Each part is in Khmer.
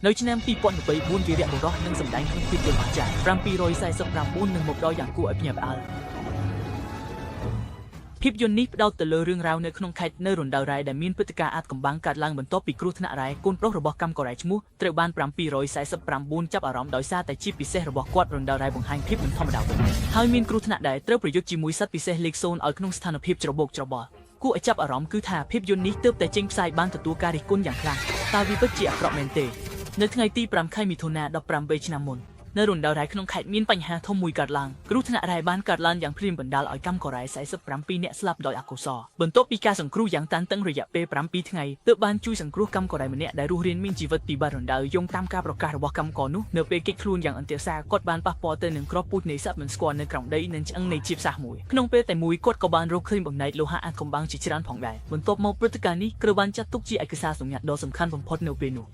នៅឆ្នាំ2024វីរៈបុរសនឹងសម្ដែងក្នុងភាពយន្តអស្ចារ្យ749នឹងមកដល់យ៉ាងគួរឲ្យភ្ញាក់ផ្អើលភាពយន្តនេះផ្ដោតទៅលើរឿងរ៉ាវនៅក្នុងខេត្តនៅរណ្ដៅរ៉ែដែលមានព្រឹត្តិការណ៍អាថ៌កំបាំងកើតឡើងបន្ទាប់ពីគ្រោះថ្នាក់រ៉ែកូនប្រុសរបស់កម្មកររ៉ែឈ្មោះត្រូវបាន749ចាប់អារម្មណ៍ដោយសារតែជីពពិសេសរបស់គាត់រណ្ដៅរ៉ែបង្ហាញភាពមិនធម្មតាវិញហើយមានគ្រោះថ្នាក់ដែលត្រូវប្រយុទ្ធជាមួយសត្វពិសេសលេខ0ឲ្យក្នុងស្ថានភាពច្របូកច្របល់គួរឲ្យចាប់អារម្មណ៍គឺថាភាពយន្តនេះទើបតែចេញផ្សាយបានទទួលការរិះគន់យ៉ាងខ្លាំងតើវាពិតជាអាក្រក់មែនទេនៅថ្ងៃទី5ខែមិថុនា18ឆ្នាំមុននៅរណ្ដៅរ៉ែក្នុងខេត្តមានបញ្ហាធំមួយកើតឡើងគ្រោះថ្នាក់រ៉ែបានកើតឡើងយ៉ាងភ្លាមបណ្ដាលឲ្យកម្មកររ៉ែ47នាក់ស្លាប់ដោយអកុសលបន្ទាប់ពីការសង្គ្រោះយ៉ាងតានតឹងរយៈពេល7ថ្ងៃទើបបានជួយសង្គ្រោះកម្មកររ៉ែម្នាក់ដែលរស់រានមានជីវិតពីបាត់រណ្ដៅយោងតាមការប្រកាសរបស់កម្មករនោះនៅពេលគេចខ្លួនយ៉ាងអន្ទាក់សាគាត់បានប៉ះពាល់ទៅនឹងគ្រាប់ពូជនៃសត្វមិនស្គាល់នៅក្រោមដីនិងឆ្អឹងនៃជីវសាស្ត្រមួយក្នុងពេលតែមួយគាត់ក៏បានរកឃើញបំណែកលោហៈអាថ៌កំបាំងជាច្រើនផងដែរបន្ទាប់មកព្រឹត្តិការណ៍នេះត្រូវបានចាត់ទុកជាឯកសារសម្ងាត់ដ៏សំខាន់បំផុតនៅពេលនោះ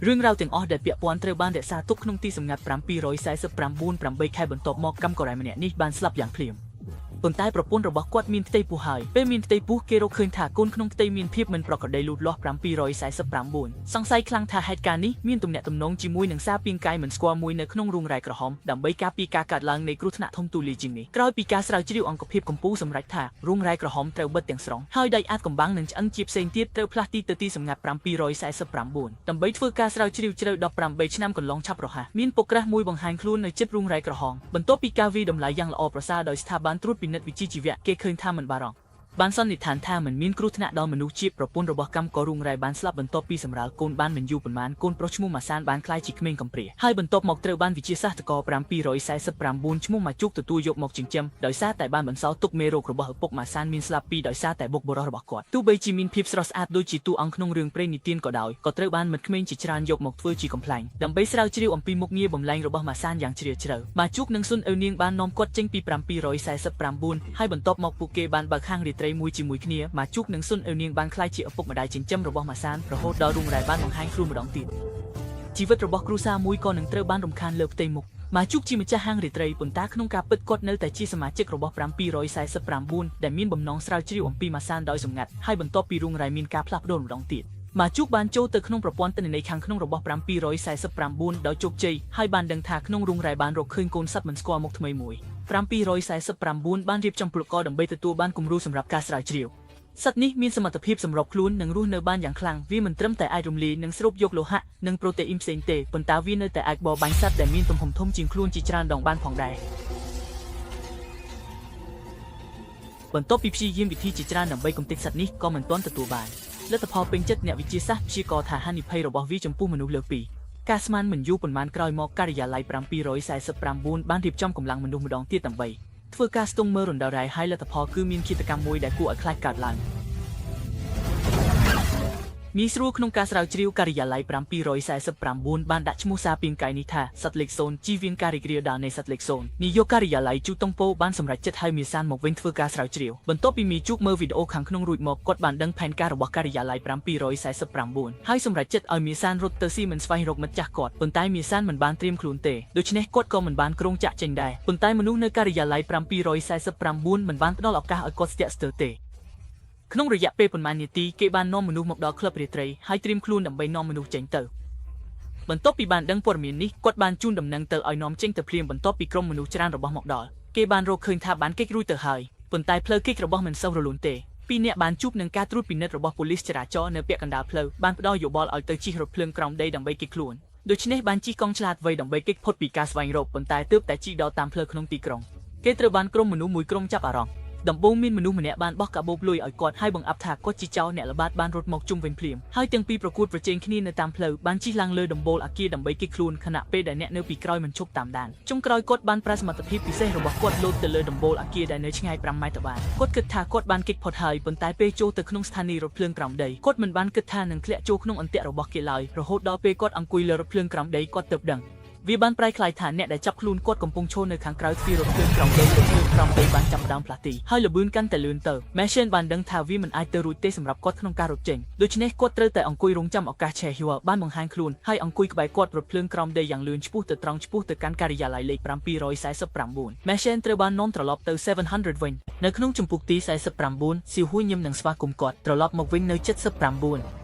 រឿងរ៉ាវទាំងអស់ដែលពាក់ព័ន្ធត្រូវបានរក្សាទុកក្នុងទីសម្ងាត់749 ខែបន្ទាប់មកកម្មកររ៉ែម្នាក់នេះបានស្លាប់យ៉ាងភ្លាមប៉ុន្តែប្រពន្ធរបស់គាត់មានផ្ទៃពោះហើយពេលមានផ្ទៃពោះគេរកឃើញថាកូនក្នុងផ្ទៃមានភាពមិនប្រក្រតីលូតលាស់749សង្ស័យខ្លាំងថាហេតុការណ៍នេះមានទំនាក់ទំនងជាមួយនឹងសារពាង្គកាយមិនស្គាល់មួយនៅក្នុងរូងរ៉ែក្រហមដើម្បីការពារការកើតឡើងនៃគ្រោះថ្នាក់ធំទូលាយជាងនេះក្រោយពីការស្រាវជ្រាវអង្គភាពកម្ពុជាសម្រេចថារូងរ៉ែក្រហមត្រូវបិទទាំងស្រុងហើយដីអាថ៌កំបាំងនិងឆ្អឹងជាផ្សេងទៀតត្រូវផ្លាស់ទីទៅទីសម្ងាត់749ដើម្បីធ្វើការស្រាវជ្រាវជ្រៅ18ឆ្នាំកន្លងឆាប់រហ័សមានពុកក្រាស់មួយបង្ហាញខ្លួននៅជិតរូងរ៉ែក្រហមបន្ទាប់ពីការវិតម្លៃយ៉ាងល្អប្រសើរដោយស្ថាប័នត្រួតពិនិត្យវិជ្ជាជីវៈគេឃើញថាមិនបារម្ភបានសន្និដ្ឋានថាមិនមានគ្រោះថ្នាក់ដល់មនុស្សជាប្រពន្ធរបស់កម្មកររូងរ៉ែបានស្លាប់បន្ទាប់ពីសម្រាលកូនបានមិនយូរប៉ុន្មានកូនប្រុសឈ្មោះម៉ាសានបានក្លាយជាក្មេងកំព្រាហើយបន្ទាប់មកត្រូវបានវិទ្យាសាស្ត្រក749ឈ្មោះម៉ាជុកទទួលយកមកចិញ្ចឹមដោយសារតែបានបន្សល់ទុកមេរោគរបស់ឪពុកម៉ាសានមានស្លាប់ពីដោយសារតែបុកបុរសរបស់គាត់ទោះបីជាមានភាពស្រស់ស្អាតដូចជាតួអង្គក្នុងរឿងព្រេងនិទានក៏ដោយក៏ត្រូវបានមិត្តក្មេងជាច្រើនយកមកធ្វើជាកំប្លែងដើម្បីស្រាវជ្រាវអំពីមុខងារបំលែងរបស់ម៉ាសានយ៉ាងជ្រាលជ្រៅម៉ាជុកនិងស៊ុនអ៊ូនាងបាននាំគាត់ចេញពី749ហើយបន្ទាប់មកពួកគេបានបើកហាងរាត្រីមួយជាមួយគ្នាម៉ាជុកនិងស៊ុនអ៊ូនាងបានក្លាយជាឪពុកម្ដាយចិញ្ចឹមរបស់ម៉ាសានរហូតដល់រូងរ៉ែបានបង្ហាញខ្លួនម្ដងទៀតជីវិតរបស់គ្រួសារមួយក៏នឹងត្រូវបានរំខានលើផ្ទៃមុខម៉ាជុកជាម្ចាស់ហាងរាត្រីប៉ុន្តែក្នុងការពិតគាត់នៅតែជាសមាជិករបស់749ដែលមានបំណងស្រាវជ្រាវអំពីម៉ាសានដោយសម្ងាត់ហើយបន្ទាប់ពីរូងរ៉ែមានការផ្លាស់ប្ដូរម្ដងទៀតម៉ាជុកបានចូលទៅក្នុងប្រព័ន្ធទិន្នន័យខាងក្នុងរបស់749ដោយជោគជ័យហើយបានដឹងថាក្នុងរូងរ៉ែបានរកឃើញកូនសត្វមិនស្គាល់មុខថ្មីមួយ749បានរៀបចំពលករដើម្បីទទួលបានគំរូសម្រាប់ការស្រាវជ្រាវសត្វនេះមានសមត្ថភាពសម្របខ្លួននិងរស់នៅបានយ៉ាងខ្លាំងវាមិនត្រឹមតែអាចរំលាយនិងស្រូបយកលោហៈនិងប្រូតេអ៊ីនផ្សេងទេប៉ុន្តែវានៅតែអាចបរបាញ់សត្វដែលមានទំហំធំជាងខ្លួនជាច្រើនដងបានផងដែរបន្ទាប់ពីព្យាយាមវិធីជាច្រើនដើម្បីកំទេចសត្វនេះក៏មិនទាន់ទទួលបានលទ្ធផលពេញចិត្តអ្នកវិទ្យាសាស្ត្រព្យាករណ៍ថាហានិភ័យរបស់វាចំពោះមនុស្សលើកពីការស្មានមិនយូរប៉ុន្មានក្រោយមកការិយាល័យ749បានរៀបចំកម្លាំងមនុស្សម្ដងទៀតដើម្បីធ្វើការស្ទង់មើលរណ្ដៅរ៉ែហើយលទ្ធផលគឺមានឃាតកម្មមួយដែលគួរឲ្យខ្លាចកើតឡើងងាយស្រួលក្នុងការស្រាវជ្រាវការិយាល័យ749បានដាក់ឈ្មោះសារពាង្គកាយនេះថាសត្វលេខ0ជីវៀងការរីករាលដាលនៃសត្វលេខ0នាយកការិយាល័យជូតុងប៉ូបានសម្រេចចិត្តឲ្យមីសានមកវិញធ្វើការស្រាវជ្រាវបន្ទាប់ពីមីជូកមើលវីដេអូខាងក្នុងរួចមកគាត់បានដឹងផែនការរបស់ការិយាល័យ749ហើយសម្រេចចិត្តឲ្យមីសានរត់ទៅស៊ីមិនស្វែងរកមិត្តចាស់គាត់ប៉ុន្តែមីសានមិនបានត្រៀមខ្លួនទេដូច្នេះគាត់ក៏មិនបានគ្រោងចាក់ចេញដែរប៉ុន្តែមនុស្សនៅការិយាល័យ749មិនបានផ្ដល់ឱកាសឲ្យគាត់ស្ទាក់ស្ទើរទេក្នុងរយៈពេលប៉ុន្មាននាទីគេបាននាំមនុស្សមកដល់ក្លឹបរាត្រីហើយត្រៀមខ្លួនដើម្បីនាំមនុស្សចេញទៅបន្ទាប់ពីបានដឹងព័ត៌មាននេះគាត់បានជូនដំណឹងទៅឲ្យនាំចេញទៅភ្លាមបន្ទាប់ពីក្រុមមនុស្សច្រើនរបស់មកដល់គេបានរកឃើញថាបានគេចរួចទៅហើយប៉ុន្តែផ្លូវគេចរបស់មិនសូវរលូនទេពីរនាក់បានជួបនឹងការត្រួតពិនិត្យរបស់ប៉ូលីសចរាចរណ៍នៅពាក់កណ្ដាលផ្លូវបានផ្ដល់យោបល់ឲ្យទៅជិះរថភ្លើងក្រោមដីដើម្បីគេចខ្លួនដូច្នេះបានជិះកង់ឆ្លាតវៃដើម្បីគេចផុតពីការស្វែងរកប៉ុន្តែទើបតែជិះដល់តាមផ្លូវក្នុងទីក្រុងគេត្រូវបានក្រុមមនុស្សមួយក្រុមចាប់អារម្មណ៍ដំបូងមានមនុស្សម្នាក់បានបោះកាបូបលុយឲ្យគាត់ហើយបង្អាប់ថាគាត់ជាចោរអ្នកល្បាតបានរត់មកជុំវិញភ្លាមហើយទាំងពីរប្រកួតប្រជែងគ្នានៅតាមផ្លូវបានជិះឡើងលើដំបូលអគារដើម្បីគេចខ្លួនខណៈពេលដែលអ្នកនៅពីក្រោយមិនឈប់តាមដានចុងក្រោយគាត់បានប្រើសមត្ថភាពពិសេសរបស់គាត់លោតទៅលើដំបូលអគារដែលនៅឆ្ងាយ5ម៉ែត្របានគាត់គិតថាគាត់បានគេចផុតហើយប៉ុន្តែពេលចូលទៅក្នុងស្ថានីយ៍រថភ្លើងក្រោមដីគាត់មិនបានគិតថានឹងធ្លាក់ចូលក្នុងអន្ទាក់របស់គេឡើយរហូតដល់ពេលគាត់អង្គុយលើរថភ្លើងក្រោមដីគាត់ទើបដឹងវាបានប្រែคล้ายថាអ្នកដែលចាប់ខ្លួនគាត់កំពុងឈរនៅខាងក្រៅទ្វាររថភ្លើងក្រោមដីរថភ្លើងក្រោមដីបានចាប់ផ្ដើមផ្លាស់ទីហើយលបឿនកាន់តែលឿនទៅ Machine បានដឹងថាវាមិនអាចទៅរួចទេសម្រាប់គាត់ក្នុងការរត់ចេញដូច្នេះគាត់ត្រូវតែអង្គុយរងចាំឱកាសឆេហួរបានបង្ហាញខ្លួនហើយអង្គុយក្បែរគាត់រថភ្លើងក្រោមដីយ៉ាងលឿនឆ្ពោះទៅត្រង់ឆ្ពោះទៅកាន់ការិយាល័យលេខ749 Machine ត្រូវបាននាំត្រឡប់ទៅ700វិញនៅក្នុងជំពូកទី49សៀវហួយញឹមនឹងស្វាគមន៍គាត់ត្រឡប់មកវិញនៅ79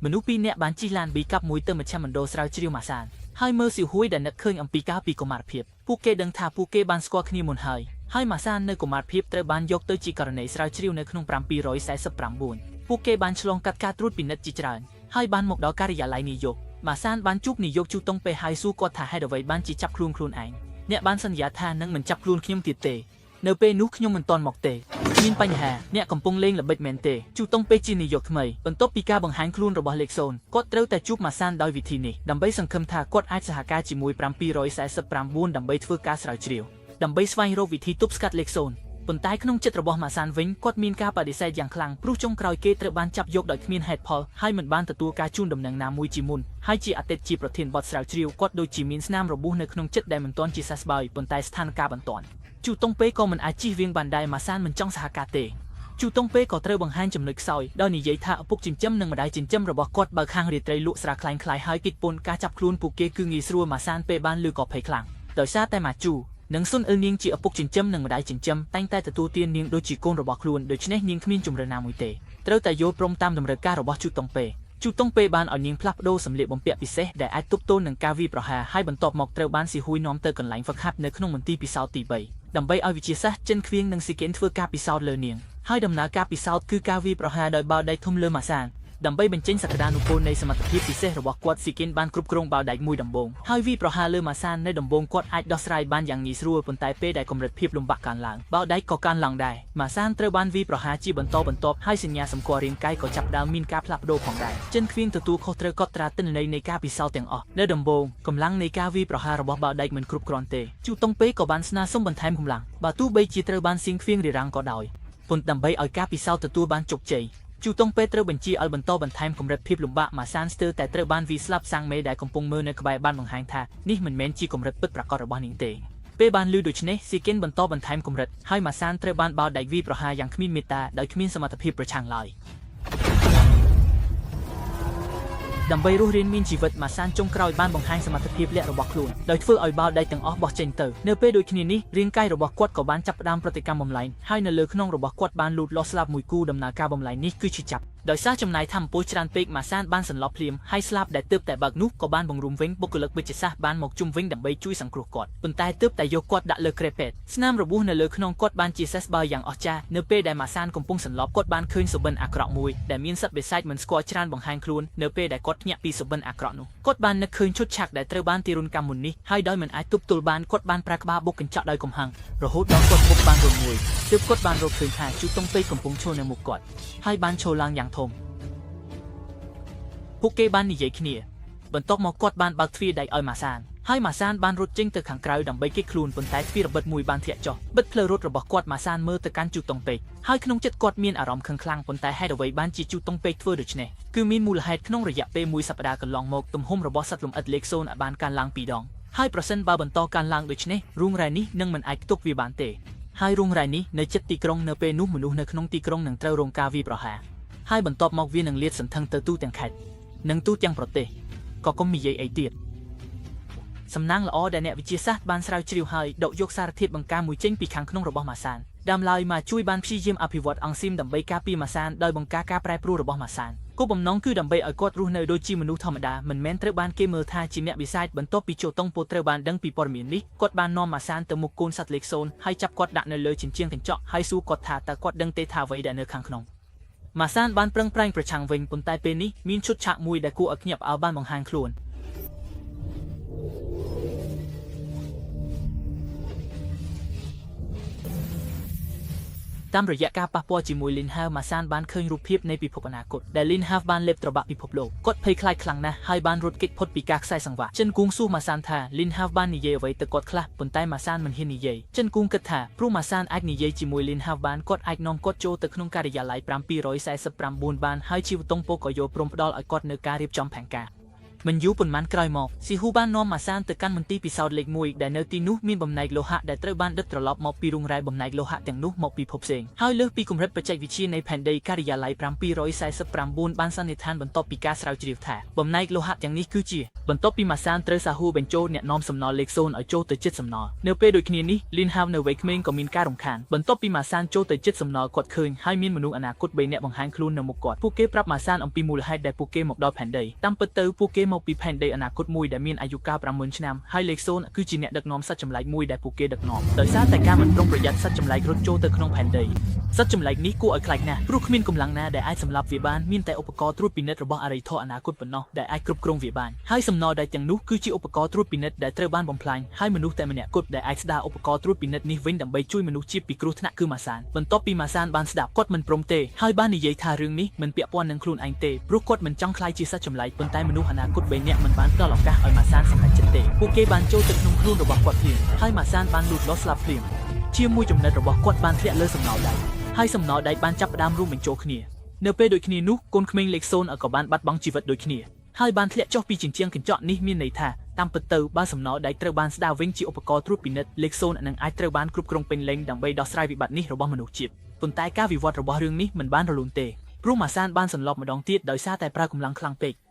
មនុស្សពីរនាក់បានជិះឡានប៊ីកាប់មួយទៅមជ្ឈមណ្ឌលស្រាវជ្រាវម៉ាសានហើយមើលសៀវហួយដែលនឹកឃើញអំពីការពីកុមារភាពពួកគេដឹងថាពួកគេបានស្គាល់គ្នាមុនហើយម៉ាសាននៅកុមារភាពត្រូវបានយកទៅជាករណីស្រាវជ្រាវនៅក្នុង749ពួកគេបានឆ្លងកាត់ការត្រួតពិនិត្យជាច្រើនហើយបានមកដល់ការិយាល័យនាយកម៉ាសានបានជួបនាយកជូតុងពេហើយសួរគាត់ថាហេតុអ្វីបានជាចាប់ខ្លួនឯងអ្នកបានសន្យាថានឹងមិនចាប់ខ្លួនខ្ញុំទៀតទេនៅពេលនោះខ្ញុំមិនទាន់មកទេមានបញ្ហាអ្នកកំពុងលេងល្បិចមែនទេជូតុងពេជានាយកថ្មីបន្ទាប់ពីការបង្ហាញខ្លួនរបស់លេខ0គាត់ត្រូវតែជួបម៉ាសានដោយវិធីនេះដើម្បីសង្ឃឹមថាគាត់អាចសហការជាមួយ749ដើម្បីធ្វើការស្រាវជ្រាវដើម្បីស្វែងរកវិធីទប់ស្កាត់លេខ0ប៉ុន្តែក្នុងចិត្តរបស់ម៉ាសានវិញគាត់មានការបដិសេធយ៉ាងខ្លាំងព្រោះចុងក្រោយគេត្រូវបានចាប់យកដោយគ្មានហេតុផលហើយមិនបានទទួលការជូនដំណឹងណាមួយជាមុនហើយជាអតីតជាប្រធានបទស្រាវជ្រាវគាត់ដូចជាមានស្នាមរបួសនៅក្នុងចិត្តដែលមិនទាន់ជាសះស្បើយប៉ុន្តែស្ថានភាពបន្ទាន់ជូតុងពេក៏មិនអាចជៀសវាងបានដែរម៉ាសានមិនចង់សហការទេជូតុងពេក៏ត្រូវបង្ហាញចំណុចខ្សោយដោយនិយាយថាឪពុកចិញ្ចឹមនិងម្ដាយចិញ្ចឹមរបស់គាត់បើខាងរាត្រីលក់ស្រាខ្លាំងៗហើយគិតពន្ធការចាប់ខ្លួនពួកគេគឺងាយស្រួលម៉ាសានពេបានលឺក៏ភ័យខ្លាំងដោយសារតែម៉ាជូនិងស៊ុនអ៊ិលនាងជាឪពុកចិញ្ចឹមនិងម្ដាយចិញ្ចឹមតែងតែទទួលទាននាងដូចជាកូនរបស់ខ្លួនដូច្នេះនាងគ្មានជំរឿនណាមួយទេត្រូវតែយល់ព្រមតាមតម្រូវការរបស់ជូតុងពេបានឲ្យនាងផ្លាស់ប្ដូរសម្លៀកបំពាក់ពិសេសដែលអាចទប់ទល់នឹងការវាយប្រហារហើយបន្ទាប់មកត្រូវបានស៊ីហួយនាំទៅកន្លែងហ្វឹកហាត់នៅក្នុងមន្ទីរពិសោធន៍ទី3ដើម្បីឲ្យវិទ្យាសាស្ត្រចិនខ្វៀងនិងស៊ីកេនធ្វើការពិសោធន៍លើនាងហើយដំណើរការពិសោធន៍គឺការវាយប្រហារដោយបាល់ដែកធំលើម៉ាសានដើម្បីបញ្ចេញសក្តានុពលនៃសមត្ថភាពពិសេសរបស់គាត់ស៊ីកេនបានគ្រប់គ្រងបាល់ដែកមួយដំបូងហើយវាយប្រហារលើម៉ាសាននៅដំបូងគាត់អាចដោះស្រាយបានយ៉ាងងាយស្រួលប៉ុន្តែពេលដែលកម្រិតភាពលំបាកកើនឡើងបាល់ដែកក៏កើនឡើងដែរម៉ាសានត្រូវបានវាយប្រហារជាបន្តបន្ទាប់ហើយសញ្ញាសម្គាល់រាងកាយក៏ចាប់ផ្ដើមមានការផ្លាស់ប្ដូរផងដែរចិនខ្វៀងទទួលខុសត្រូវកត់ត្រាទិន្នន័យនៃការពិសោធន៍ទាំងអស់នៅដំបូងកម្លាំងនៃការវាយប្រហាររបស់បាល់ដែកមិនគ្រប់គ្រាន់ទេជូតុងពេក៏បានស្នើសុំបន្ថែមកម្លាំងបើទោះបីជាត្រូវបានសៀងខ្វៀងរារាំងក៏ដោយប៉ុន្តែដើម្បីឲ្យការពិសោធន៍ទទួលបានជោគជ័យជូតុងពេត្រូវបញ្ជាឲ្យបន្តបន្ថែមកម្រិតភាពលំបាកម៉ាសានស្ទើរតែត្រូវបានវាយស្លាប់សាំងមេដែលកំពុងមើលនៅក្បែរបានបង្ហាញថានេះមិនមែនជាកម្រិតពិតប្រាកដរបស់នាងទេពេលបានឮដូច្នេះស៊ីកេនបន្តបន្ថែមកម្រិតហើយម៉ាសានត្រូវបានបាល់ដែកវាយប្រហារយ៉ាងគ្មានមេត្តាដោយគ្មានសមត្ថភាពប្រឆាំងឡើយដើម្បីរស់រានមានជីវិតម៉ាសានចុងក្រោយបានបង្ហាញសមត្ថភាពលាក់របស់ខ្លួនដោយធ្វើឲ្យបាល់ដែកទាំងអស់បោះចេញទៅនៅពេលដូចគ្នានេះរាងកាយរបស់គាត់ក៏បានចាប់ផ្ដើមប្រតិកម្មបំលែងហើយនៅលើខ្នងរបស់គាត់បានលូតលាស់ស្លាប់មួយគូដំណើរការបំលែងនេះគឺជាចាប់ដោយសារចំណាយថាមពលច្រើនពេកម៉ាសានបានសន្លប់ភ្លាមហើយស្លាប់ដែលទើបតែបើកនោះក៏បានបង្រួមវិញបុគ្គលិកវិទ្យាសាស្ត្របានមកជុំវិញដើម្បីជួយសង្គ្រោះគាត់ប៉ុន្តែទើបតែយកគាត់ដាក់លើក្រែពេទ្យស្នាមរបួសនៅលើខ្នងគាត់បានជាសះស្បើយយ៉ាងអស្ចារ្យនៅពេលដែលម៉ាសានកំពុងសន្លប់គាត់បានឃើញសុបិនអាក្រក់មួយដែលមានសត្វបិសាចមិនស្គាល់ច្រើនបង្ហាញខ្លួននៅពេលដែលគាត់ភ្ញាក់ពីសុបិនអាក្រក់នោះគាត់បាននឹកឃើញឈុតឆាកដែលត្រូវបានទារុណកម្មមុននេះហើយដោយមិនអាចទប់ទល់បានគាត់បានប្រើក្បាលបុកកញ្ចក់ដោយកំហឹងរហូតដល់គាត់បុកបានរងមួយទើបគាត់បានរកឃើញថាជូតុងពេកំពុងឈរនៅមុខគាត់ហើយបានឈរឡើងយ៉ាងធំពួកគេបាននិយាយគ្នាបន្ទាប់មកគាត់បានបើកទ្វារដែកឲ្យម៉ាសានហើយម៉ាសានបានរត់ចេញទៅខាងក្រៅដើម្បីគេចខ្លួនប៉ុន្តែទ្វារបិទមួយបានធ្លាក់ចុះបិទផ្លូវរត់របស់គាត់ម៉ាសានមើលទៅកាន់ជូតុងពេហើយក្នុងចិត្តគាត់មានអារម្មណ៍ខឹងខ្លាំងប៉ុន្តែហេតុអ្វីបានជាជូតុងពេធ្វើដូច្នេះគឺមានមូលហេតុក្នុងរយៈពេលមួយសប្តាហ៍កន្លងមកទំហំរបស់សត្វលំអិតលេខ0បានកើនឡើង2ដងហើយប្រសិនបើបន្តកើនឡើងដូច្នេះរូងរ៉ែនេះនឹងមិនអាចទប់វាបានទេហើយរូងរ៉ែនេះនៅជិតទីក្រុងនៅពេលនោះមនុស្សនៅក្នុងទីក្រុងនឹងត្រូវរងការវាយប្រហារហើយបន្ទាប់មកវានឹងលាតសន្ធឹងទៅទូទាំងខេត្តនិងទូទាំងប្រទេសក៏កុំនិយាយអីទៀតសំណាងល្អដែលអ្នកវិទ្យាសាស្ត្របានស្រាវជ្រាវហើយដកយកសារធាតុបង្ការមួយចេញពីខាងក្នុងរបស់ម៉ាសានដើមឡើយមកជួយបានព្យាយាមអភិវឌ្ឍអង់ស៊ីមដើម្បីការពារម៉ាសានដោយបង្ការការប្រែប្រួលរបស់ម៉ាសានគោលបំណងគឺដើម្បីឲ្យគាត់រស់នៅដូចជាមនុស្សធម្មតាមិនមែនត្រូវបានគេមើលថាជាអ្នកវិសាចបន្ទាប់ពីជូតុងពោត្រូវបានដឹងពីព័ត៌មាននេះគាត់បាននាំម៉ាសានទៅមុខកូនសត្វលេខ0ហើយចាប់គាត់ដាក់នៅលើជញ្ជាំងកញ្ចក់ហើយសួរគាត់ថាតើគាត់ដឹងទេថាអ្វីដែលនៅខាងក្នុងម៉ាសានបានប្រឹងប្រែងប្រឆាំងវិញប៉ុន្តែពេលនេះមានឈុតឆាកមួយដែលគួរឲ្យភ្ញាក់ផ្អើលបានបង្ហាញខ្លួនតាមរយៈការប៉ះពាល់ជាមួយ Lin Hao ម៉ាសានបានឃើញរូបភាពនៃពិភពអនាគតដែល Lin Hao បានលេបត្របាក់ពិភពលោកគាត់ភ័យខ្លាចខ្លាំងណាស់ហើយបានរត់គេចផុតពីការខ្សែសង្វាក់ចិនគួងសួរម៉ាសានថា Lin Hao បាននិយាយអ្វីទៅគាត់ខ្លះប៉ុន្តែម៉ាសានមិនហ៊ាននិយាយចិនគួងគិតថាព្រោះម៉ាសានអាចនិយាយជាមួយ Lin Hao បានគាត់អាចនាំគាត់ចូលទៅក្នុងការិយាល័យ749បានហើយជីវតុងពោក៏យកព្រមផ្ដល់ឲ្យគាត់នៅការរៀបចំផែនការ មិនយូរប៉ុន្មានក្រោយមកស៊ីហ៊ូបាននាំម៉ាសានទៅកាន់មន្ទីរពិសោធន៍លេខ1ដែលនៅទីនោះមានបំណែកលោហៈដែលត្រូវបានដិតត្រឡប់មកពីរុងរ៉ែបំណែកលោហៈទាំងនោះមកពីភពផ្សេងហើយលើសពីកម្រិតបច្ចេកវិទ្យានៃផែនដីការិយាល័យ749បានសន្និដ្ឋានបន្ទាប់ពីការស្រាវជ្រាវថាបំណែកលោហៈទាំងនេះគឺជាបន្ទាប់ពីម៉ាសានត្រូវសាហួរបញ្ចូលអ្នកនាំសំណល់លេខ0ឲ្យចូលទៅចិត្តសំណល់នៅពេលដូចគ្នានេះលីនហាវនៅវ័យក្មេងក៏មានការរំខានបន្ទាប់ពីម៉ាសានចូលទៅចិត្តសំណល់គាត់ឃើញហើយមានមនុស្សអនាគត3នាក់បង្ហាញខ្លួននៅមុខគាត់ពួកគេប្រាប់ម៉ាសានអំពីមូលហេតុដែលពួកគេមកដល់ផែនដីតាមពិតទៅពួកគេមកពីផែនដីអនាគតមួយដែលមានអាយុកាល50000ឆ្នាំហើយលេខ0គឺជាអ្នកដឹកនាំសត្វចម្លែកមួយដែលពួកគេដឹកនាំដោយសារតែការមិនប្រុងប្រយ័ត្នសត្វចម្លែករត់ចូលទៅក្នុងផែនដីសត្វចម្លែកនេះគួរឲ្យខ្លាចណាស់ព្រោះគ្មានកម្លាំងណាដែលអាចសម្លាប់វាបានមានតែឧបករណ៍ត្រួតពិនិត្យរបស់អរិយធម៌អនាគតប៉ុណ្ណោះដែលអាចគ្រប់គ្រងវាបានហើយសំណល់ដែលទាំងនោះគឺជាឧបករណ៍ត្រួតពិនិត្យដែលត្រូវបានបំផ្លាញហើយមនុស្សតែម្នាក់គត់ដែលអាចស្ដារឧបករណ៍ត្រួតពិនិត្យនេះវិញដើម្បីជួយមនុស្សជៀសពីគ្រោះថ្នាក់គឺម៉ាសានបន្ទាប់ពីម៉ាសានបានស្ដាប់គាត់មិនព្រមទេហើយបាននិយាយថារឿងនេះមិនពាក់ព័ន្ធនឹងខ្លួនឯងទេព្រោះគាត់មិនចង់ខ្លាចជាសត្វចម្លែកប៉ុន្តែមនុស្សអនាគត3នាក់មិនបានផ្ដល់ឱកាសឲ្យម៉ាសានសម្រេចចិត្តទេពួកគេបានចូលទៅក្នុងខ្លួនរបស់គាត់ភ្លាមហើយម៉ាសានបានលូតលាស់ស្លាប់ភ្លាមជាមួយចំណិតរបស់គាត់បានធ្លាក់លើសំណល់ដៃហើយសំណល់ដៃបានចាប់ផ្ដើមរួមបញ្ចូលគ្នានៅពេលដូចគ្នានោះកូនក្មេងលេខ0ក៏បានបាត់បង់ជីវិតដូចគ្នាហើយបានធ្លាក់ចុះពីជញ្ជាំងកញ្ចក់នេះមានន័យថាតាមពិតទៅបើសំណល់ដៃត្រូវបានស្ដារវិញជាឧបករណ៍ត្រួតពិនិត្យលេខ0នឹងអាចត្រូវបានគ្រប់គ្រងពេញលេញដើម្បីដោះស្រាយវិបត្តិនេះរបស់មនុស្សជាតិប៉ុន្តែការវិវត្តរបស់រឿងនេះមិនបានរលូនទេព្រោះម៉ាសានបានសន្លប់ម្ដងទៀតដោយសារតែប្រើកម្លាំងខ្លាំងពេក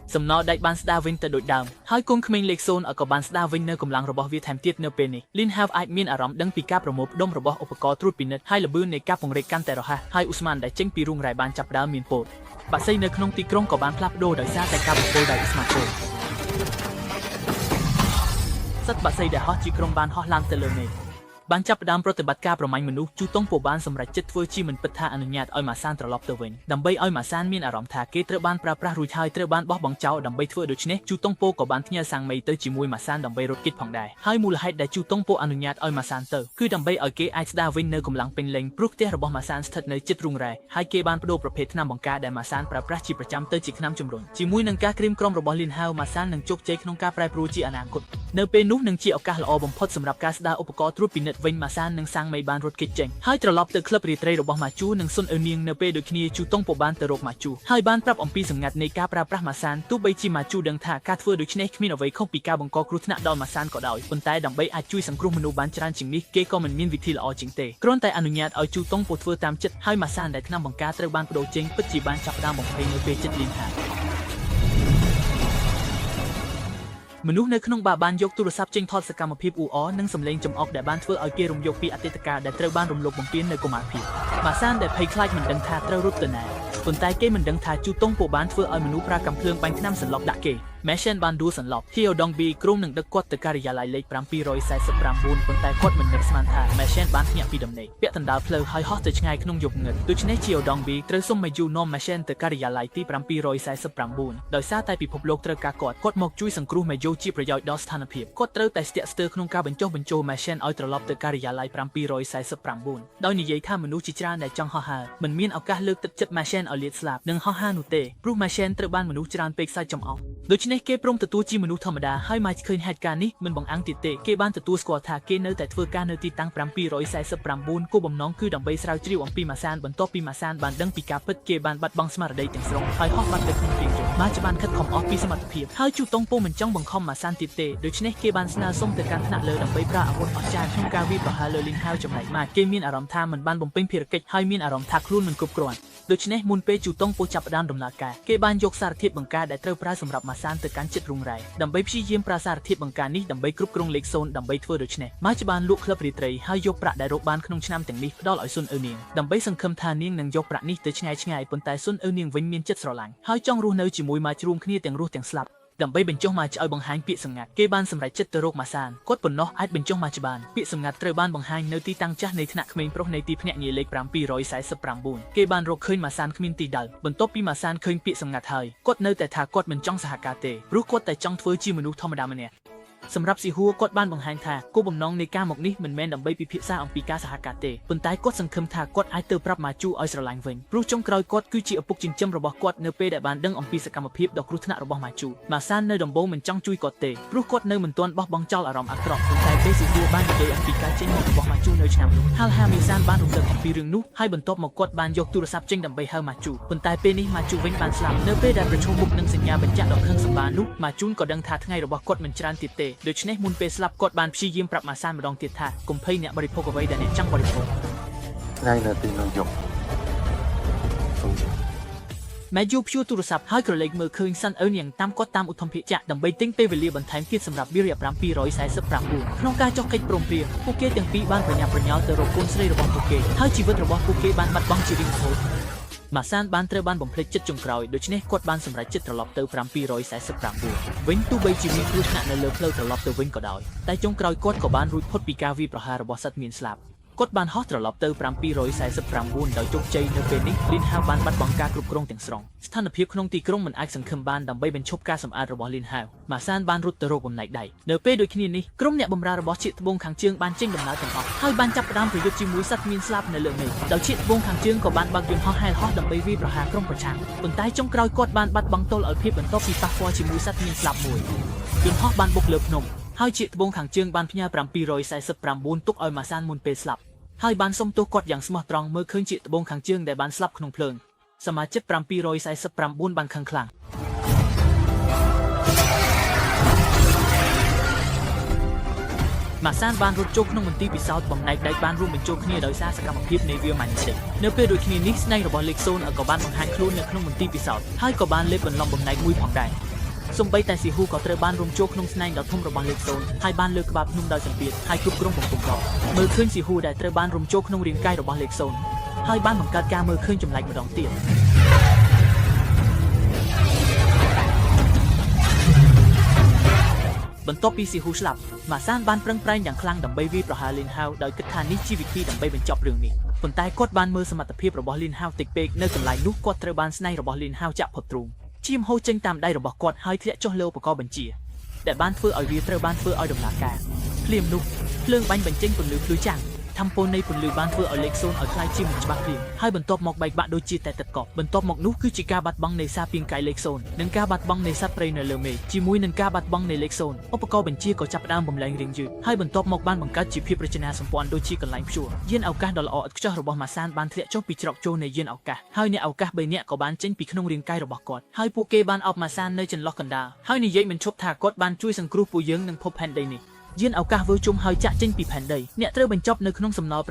សំណល់ដៃបានស្ដារវិញទៅដូចដើមហើយកូនក្មេងលេខ0ក៏បានស្ដារវិញនៅកម្លាំងរបស់វាថែមទៀតនៅពេលនេះ Lin Have អាចមានអារម្មណ៍ដឹងពីការប្រមូលផ្ដុំរបស់ឧបករណ៍ត្រួតពិនិត្យហើយល្បឿននៃការពង្រីកកាន់តែរហ័សហើយឧស្ម័នដែលចេញពីរូងរ៉ែបានចាប់ផ្ដើមមានពោលបាក់សីនៅក្នុងទីក្រុងក៏បានផ្លាស់ប្ដូរដោយសារតែការបំពុលដោយឧស្ម័នពោលសត្វបាក់សីដែលហោះជាក្រុមបានហោះឡើងទៅលើមេឃបានចាប់ផ្ដើមប្រតិបត្តិការប្រមាញ់មនុស្សជូតុងពូបានសម្រេចចិត្តធ្វើជាមិនពិតថាអនុញ្ញាតឲ្យម៉ាសានត្រឡប់ទៅវិញដើម្បីឲ្យម៉ាសានមានអារម្មណ៍ថាគេត្រូវបានប្រើប្រាស់រួចហើយត្រូវបានបោះបង់ចោលដើម្បីធ្វើដូច្នេះជូតុងពូក៏បានផ្ញើសាំងមេទៅជាមួយម៉ាសានដើម្បីរត់គេចផងដែរហើយមូលហេតុដែលជូតុងពូអនុញ្ញាតឲ្យម៉ាសានទៅគឺដើម្បីឲ្យគេអាចស្ដារវិញនៅកម្លាំងពេញលេញព្រោះផ្ទះរបស់ម៉ាសានស្ថិតនៅជិតរូងរ៉ែហើយគេបានបដូរប្រភេទថ្នាំបង្ការដែលម៉ាសានប្រើប្រាស់ជាប្រចាំទៅជាថ្នាំជំរុញជាមួយនឹងការក្រៀមក្រំរបស់លីនហាវម៉ាសាននឹងជោគជ័យក្នុងការប្រែប្រួលជាអនាគតនៅពេលនោះនឹងជាឱកាសល្អបំផុតសម្រាប់ការស្ដារឧបករណ៍ត្រួតពិនិត្យវិញម៉ាសាននឹងសាំងមេបានរត់គេចចេញហើយត្រឡប់ទៅក្លឹបរាត្រីរបស់ម៉ាជូនិងស៊ុនអ៊ឺនាងនៅពេលដូចគ្នាជូតុងពូបានទៅរកម៉ាជូហើយបានប្រាប់អំពីសម្ងាត់នៃការប្រើប្រាស់ម៉ាសានទោះបីជាម៉ាជូដឹងថាការធ្វើដូច្នេះគ្មានអ្វីខុសពីការបង្កគ្រោះថ្នាក់ដល់ម៉ាសានក៏ដោយប៉ុន្តែដើម្បីអាចជួយសង្គ្រោះមនុស្សបានច្រើនជាងនេះគេក៏មិនមានវិធីល្អជាងទេគ្រាន់តែអនុញ្ញាតឲ្យជូតុងពូធ្វើតាមចិត្តហើយម៉ាសានដែលថ្នាំបង្ការត្រូវបានបដូរចេញពិតជាបានចាប់ផ្ដើមបំភ័យនៅពេលចិត្តលីនហាមនុស្សនៅក្នុងបារបានយកទូរស័ព្ទចេញថតសកម្មភាពអ៊ូអរនិងសម្លេងចំអកដែលបានធ្វើឲ្យគេរំយោគពីអតីតកាលដែលត្រូវបានរំលោភបំពាននៅកុមារភាពម៉ាសានដែលភ័យខ្លាចមិនដឹងថាត្រូវរត់ទៅណាប៉ុន្តែគេមិនដឹងថាជូតុងពូបានធ្វើឲ្យមនុស្សប្រើកាំភ្លើងបាញ់ថ្នាំសន្លប់ដាក់គេMeshen បានដួលសន្លប់ Hyo Dongbi ក្រុមនឹងដឹកគាត់ទៅការិយាល័យលេខ749ប៉ុន្តែគាត់មិននឹកស្មានថា Meshen បានភ្ញាក់ពីដំណេកពាក់ដណ្ដើរផ្លូវហើយហោះទៅឆ្ងាយក្នុងយប់ងឹតដូច្នេះ Hyo Dongbi ត្រូវសុំមកយូនាំ Meshen ទៅការិយាល័យទី749ដោយសារតែពិភពលោកត្រូវការគាត់មកជួយសង្គ្រោះមេយូជាប្រយោជន៍ដល់ស្ថានភាពគាត់ត្រូវតែស្ទាក់ស្ទើរក្នុងការបញ្ចុះបញ្ចូល Meshen ឲ្យត្រឡប់ទៅការិយាល័យ749ដោយនិយាយថាមនុស្សជាច្រើនដែលចង់ហោះហើរមិនមានឱកាសលើកទឹកចិត្ត Meshen ឲ្យលាតស្លាប់និងហោះហើរនោះទេព្រោះ Meshen ត្រូវបានមនុស្សច្រើនពេកសើចចំអកដូច្នេះគេព្រមទទួលជាមនុស្សធម្មតាហើយមកឃើញហេតុការណ៍នេះមិនបង្អាំងទៀតទេគេបានទទួលស្គាល់ថាគេនៅតែធ្វើការនៅទីតាំង749គោលបំណងគឺដើម្បីស្រាវជ្រាវអំពីម៉ាសានបន្ទាប់ពីម៉ាសានបានដឹងពីការពិតគេបានបាត់បង់ស្មារតីទាំងស្រុងហើយហោះបាត់ទៅក្នុងព្រៀងយន្តម៉ាចបានខិតខំអស់ពីសមត្ថភាពហើយជូតុងពូមិនចង់បង្ខំម៉ាសានទៀតទេដូច្នេះគេបានស្នើសុំទៅកាន់ថ្នាក់លើដើម្បីប្រើអាវុធអស្ចារ្យក្នុងការវាយប្រហារលើលីនហាវចំណែកម៉ាគេមានអារម្មណ៍ថាមិនបានបំពេញភារកិច្ចហើយមានអារម្មណ៍ថាខ្លួនមិនគ្រប់គ្រាន់ដូច្នេះមុនពេលជូតុងពូចាប់ផ្ដើមដំណើរការគេបានយកសារធាតុបង្ការដែលត្រូវប្រើសម្រាប់ម៉ាសានទៅកាន់ជិតរូងរ៉ែដើម្បីព្យាយាមប្រើសារធាតុបង្ការនេះដើម្បីគ្រប់គ្រងលេខ0ដើម្បីធ្វើដូច្នេះម៉ាចបានលក់ក្លឹបរាត្រីហើយយកប្រាក់ដែលរកបានក្នុងឆ្នាំទាំងនេះផ្ដល់ឲ្យស៊ុនអ៊ឺនាងដើម្បីសង្ឃឹមថានាងនឹងយកប្រាក់នេះទៅឆ្ងាយៗប៉ុន្តែស៊ុនអ៊ឺនាងវិញមានចិត្តស្រឡាញ់ហើយចង់រស់នៅជាមួយម៉ាចរួមគ្នាទាំងរស់ទាំងស្លាប់ដើម្បីបញ្ចុះម៉ាចឲ្យបង្ហាញពាក្យសម្ងាត់គេបានសម្រេចចិត្តទៅរកម៉ាសានគាត់ប៉ុណ្ណោះអាចបញ្ចុះម៉ាចបានពាក្យសម្ងាត់ត្រូវបានបង្ហាញនៅទីតាំងចាស់នៃថ្នាក់ក្មេងប្រុសនៃទីភ្នាក់ងារលេខ749គេបានរកឃើញម៉ាសានគ្មានទីដៅបន្ទាប់ពីម៉ាសានឃើញពាក្យសម្ងាត់ហើយគាត់នៅតែថាគាត់មិនចង់សហការទេព្រោះគាត់តែចង់ធ្វើជាមនុស្សធម្មតាម្នាក់ សម្រាប់ស៊ីហួរគាត់បានបង្ហាញថាគោលបំណងនៃការមកនេះមិនមែនដើម្បីពិភាក្សាអំពីការសហការទេប៉ុន្តែគាត់សង្ឃឹមថាគាត់អាចទៅប្រាប់ម៉ាជូឲ្យស្រឡាញ់វិញព្រោះចុងក្រោយគាត់គឺជាឪពុកចិញ្ចឹមរបស់គាត់នៅពេលដែលបានដឹងអំពីសកម្មភាពដ៏គ្រោះថ្នាក់របស់ម៉ាជូម៉ាសាននៅដំបូងមិនចង់ជួយគាត់ទេព្រោះគាត់នៅមិនទាន់បោះបង់ចោលអារម្មណ៍អាក្រក់ប៉ុន្តែពេលស៊ីហួរបាននិយាយអំពីការចេញមករបស់ម៉ាជូនៅឆ្នាំនោះហាល់ហាមីសានបានរំលឹកអំពីរឿងនោះហើយបន្ទាប់មកគាត់បានយកទូរស័ព្ទចេញដើម្បីហៅម៉ាជូប៉ុន្តែពេលនេះម៉ាជូវិញបានស្លាប់នៅពេលដែលប្រឈមមុខនឹងសញ្ញាបញ្ជាក់ដ៏ខឹងសម្បារនោះម៉ាជូនក៏ដឹងថាថ្ងៃរបស់គាត់មិនច្រើនទៀតទេដូច្នេះមុនពេលស្លាប់គាត់បានព្យាយាមប្រាប់ម៉ាសានម្ដងទៀតថាកុំភ័យអ្នកបរិភោគអ្វីដែលអ្នកចង់បរិភោគថ្ងៃនៅទីនោះយកម៉ែយូព្យួរទូរស័ព្ទហើយក្រឡេកមើលឃើញសាន់អឺនយ៉ាងតាមគាត់តាមឧទ្ធម្ភាគចាក់ដើម្បីទិញពេលវេលាបន្ថែមទៀតសម្រាប់វារយៈ5 249ក្នុងការចុះកិច្ចព្រមព្រៀងពួកគេទាំងពីរបានប្រញាប់ប្រញាល់ទៅរកកូនស្រីរបស់ពួកគេហើយជីវិតរបស់ពួកគេបានបាត់បង់ជារៀងរហូតម៉ាសានបានត្រូវបានបំភ្លេចចិត្តចុងក្រោយដូច្នេះគាត់បានសម្រេចចិត្តត្រឡប់ទៅ749វិញទោះបីជាមានគ្រោះថ្នាក់នៅលើផ្លូវត្រឡប់ទៅវិញក៏ដោយតែចុងក្រោយគាត់ក៏បានរួចផុតពីការវាយប្រហាររបស់សត្វមានស្លាប់គាត់បានហោះត្រឡប់ទៅ749ដោយជោគជ័យនៅពេលនេះលីនហាវបានបាត់បង់ការគ្រប់គ្រងទាំងស្រុងស្ថានភាពក្នុងទីក្រុងមិនអាចសង្ឃឹមបានដើម្បីបញ្ឈប់ការសម្អាតរបស់លីនហាវម៉ាសានបានរត់ទៅរកបំណែកដៃនៅពេលដូចគ្នានេះក្រុមអ្នកបម្រើរបស់ជាតិត្បូងខាងជើងបានចេញដំណើរទាំងអស់ហើយបានចាប់ផ្ដើមប្រយុទ្ធជាមួយសត្វមានស្លាប់នៅលើមេឃដោយជាតិត្បូងខាងជើងក៏បានបើកយន្តហោះហែលហោះដើម្បីវាយប្រហារក្រុមប្រឆាំងប៉ុន្តែចុងក្រោយគាត់បានបាត់បង់ទល់ឲ្យភាពបន្ទាប់ពីប៉ះពាល់ជាមួយសត្វមានស្លាប់មួយយន្តហោះបានបុកលើភ្នំហើយជាតិត្បូងខាងជើងបានផ្ញើ749ទុកឲ្យម៉ាសានមុនពេលស្លាប់ហើយបានសុំទោសគាត់យ៉ាងស្មោះត្រង់មើលឃើញជាត្បូងខាងជើងដែលបានស្លាប់ក្នុងភ្លើងសមាជិក749បានខឹងខ្លាំងម៉ាសានបានរត់ចូលក្នុងមន្ទីរពិសោធន៍បំណែកដៃបានរួមបញ្ចូលគ្នាដោយសារសកម្មភាពនៃវាម៉ាញ់ជិកនៅពេលដូចគ្នានេះស្នែងរបស់លេខ0ក៏បានបង្ហាញខ្លួននៅក្នុងមន្ទីរពិសោធន៍ហើយក៏បានលេបបន្លំបំណែកមួយផងដែរសូម្បីតែស៊ីហ៊ូក៏ត្រូវបានរួមចូលក្នុងស្នែងដ៏ធំរបស់លេខ0ហើយបានលើកក្បាលភ្នំដោយសម្ពាធហើយគ្រប់គ្រងបំពង់កមើលឃើញស៊ីហ៊ូដែលត្រូវបានរួមចូលក្នុងរាងកាយរបស់លេខ0ហើយបានបង្កើតការមើលឃើញចម្លែកម្ដងទៀតបន្ទាប់ពីស៊ីហ៊ូស្លាប់ម៉ាសានបានប្រឹងប្រែងយ៉ាងខ្លាំងដើម្បីវាយប្រហារលីនហាវដោយគិតថានេះជាវិធីដើម្បីបញ្ចប់រឿងនេះប៉ុន្តែគាត់បានមើលសមត្ថភាពរបស់លីនហាវតិចពេកនៅកន្លែងនោះគាត់ត្រូវបានស្នែងរបស់លីនហាវចាក់ផុតទ្រូងឈាមហូរចេញតាមដៃរបស់គាត់ហើយធ្លាក់ចុះលើឧបករណ៍បញ្ជាដែលបានធ្វើឲ្យវាត្រូវបានធ្វើឲ្យដំណើរការភ្លាមនោះភ្លើងបាញ់បញ្ចេញពន្លឺភ្លឺចាំងថាំពូននៃពន្លឺបានធ្វើឲ្យលេខ0ឲ្យคล้ายជាមិនច្បាស់ភ្លាមហើយបន្ទាប់មកបែកបាក់ដូចជាតែទឹកកកបន្ទាប់មកនោះគឺជាការបាត់បង់នៃសារពាង្គកាយលេខ0និងការបាត់បង់នៃសត្វព្រៃនៅលើមេឃជាមួយនឹងការបាត់បង់នៃលេខ0ឧបករណ៍បញ្ជាក៏ចាប់ផ្ដើមបំលែងរាងយឺតហើយបន្ទាប់មកបានបង្កើតជាភាពរចនាសម្ព័ន្ធដូចជាកន្លែងព្យួរយានអវកាសដ៏ល្អឥតខ្ចោះរបស់ម៉ាសានបានធ្លាក់ចុះពីច្រកចូលនៃយានអវកាសហើយអ្នកអវកាស3នាក់ក៏បានចេញពីក្នុងរាងកាយរបស់គាត់ហើយពួកគេបានអបម៉ាសាននៅចន្លោះកណ្ដាលហើយនិយាយមិនឈប់ថាគាត់បានជួយសង្គ្រោះពួកយើងនិងភពផែនដីនេះយានអវកាសធ្វើជុំហើយចាក់ចេញពីផែនដីអ្នកត្រូវបញ្ចប់នៅក្នុងសំណល់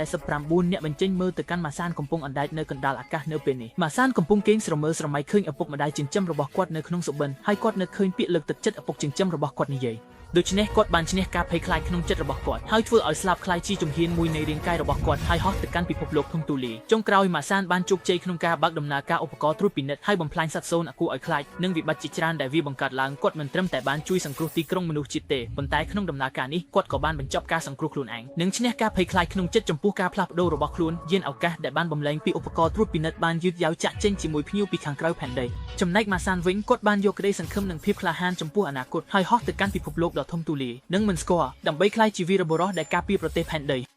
749អ្នកបញ្ចេញមើលទៅកាន់ម៉ាសានកំពុងអណ្ដែតនៅកណ្ដាលអាកាសនៅពេលនេះម៉ាសានកំពុងគេងស្រមើស្រមៃឃើញឪពុកម្ដាយចិញ្ចឹមរបស់គាត់នៅក្នុងសុបិនហើយគាត់នឹកឃើញពាក្យលើកទឹកចិត្តឪពុកចិញ្ចឹមរបស់គាត់និយាយដូច្នេះគាត់បានឈ្នះការភ័យខ្លាចក្នុងចិត្តរបស់គាត់ហើយធ្វើឲ្យស្លាប់ខ្លាយជាជំហានមួយនៃរាងកាយរបស់គាត់ហើយហោះទៅកាន់ពិភពលោកធំទូលាយចុងក្រោយម៉ាសានបានជោគជ័យក្នុងការបើកដំណើរការឧបករណ៍ត្រួតពិនិត្យហើយបំផ្លាញសត្វសូន្យគួរឲ្យខ្លាចនិងវិបត្តិជាច្រើនដែលវាបង្កើតឡើងគាត់មិនត្រឹមតែបានជួយសង្គ្រោះទីក្រុងមនុស្សជាតិទេប៉ុន្តែក្នុងដំណើរការនេះគាត់ក៏បានបញ្ចប់ការសង្គ្រោះខ្លួនឯងនិងឈ្នះការភ័យខ្លាចក្នុងចិត្តចំពោះការផ្លាស់ប្ដូររបស់ខ្លួនយានអវកាសដែលបានបំលែងពីឧបករណ៍ត្រួតពិនិត្យបានយឺតយ៉ាវចាក់ចេញជាមួយភ្ញៀវពីខាងក្រៅផែនដីចំណែកម៉ាសានវិញគាត់បានយកក្តីសង្ឃឹមនិងភាពក្លាហានចំពោះអនាគតហើយហោះទៅកាន់ពិភពលោកដ៏ធំទូលាយនិងមិនស្គាល់ដើម្បីក្លាយជាវីរបុរសដែលការពារប្រទេសផែនដី